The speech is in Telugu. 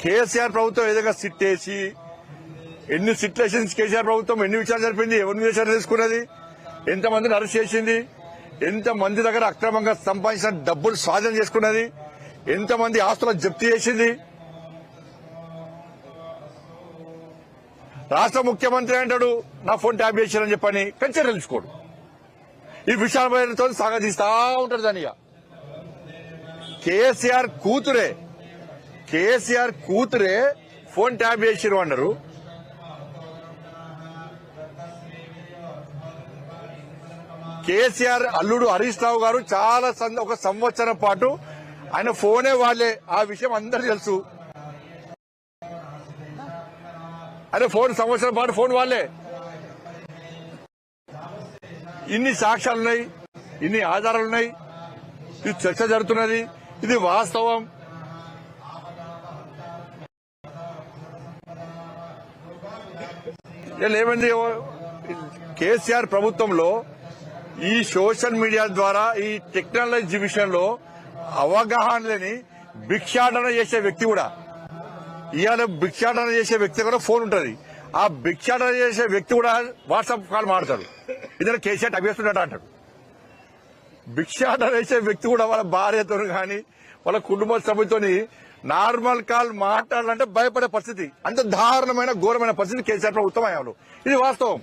కేసీఆర్ ప్రభుత్వం ఏదైనా సిట్ వేసి ఎన్ని సిట్లు వేసింది కేసీఆర్ ప్రభుత్వం, ఎన్ని విచారణ జరిపింది, ఎవరిని విచారణ తీసుకున్నది, ఎంతమందిని అరెస్ట్ చేసింది, ఎంతమంది దగ్గర అక్రమంగా సంపాదించిన డబ్బులు స్వాధీనం చేసుకున్నది, ఎంతమంది ఆస్తులను జప్తు చేసింది. రాష్ట్ర ముఖ్యమంత్రి అంటాడు నా ఫోన్ ట్యాప్ చేశారని చెప్పని కంచె తెలుసుకోడు. ఈ విశాలతో సాగదీస్తా ఉంటాడు. దాని కేసీఆర్ కూతురే ఫోన్ ట్యాప్ చేసిరు అన్నారు. కేసీఆర్ అల్లుడు హరీష్ రావు గారు చాలా ఒక సంవత్సరం పాటు ఆయన ఫోనే వాళ్లే, ఆ విషయం అందరూ తెలుసు. ఆయన సంవత్సరం పాటు ఫోన్ వాళ్లే. ఇన్ని సాక్ష్యాలున్నాయి, ఇన్ని ఆధారాలున్నాయి, ఇది చర్చ జరుగుతున్నది, ఇది వాస్తవం. ఏమైంది కేసీఆర్ ప్రభుత్వంలో ఈ సోషల్ మీడియా ద్వారా ఈ టెక్నాలజీ విషయంలో అవగాహన లేని భిక్షాటన చేసే వ్యక్తి కూడా, ఇవాళ భిక్షాటన చేసే వ్యక్తి కూడా ఫోన్ ఉంటుంది. ఆ భిక్షాటన చేసే వ్యక్తి కూడా వాట్సాప్ కాల్ మాడతాడు. ఇదే కేసీఆర్ అభ్యస్తున్నాడు అంటాడు. భిక్షాటన చేసే వ్యక్తి కూడా వాళ్ళ భార్యతో కానీ వాళ్ళ కుటుంబ సభ్యులతో నార్మల్ కాల్ మాట్లాడాలంటే భయపడే పరిస్థితి, అంత దారుణమైన ఘోరమైన పరిస్థితి కేసీఆర్ ప్రభుత్వం అయ్యారు. ఇది వాస్తవం.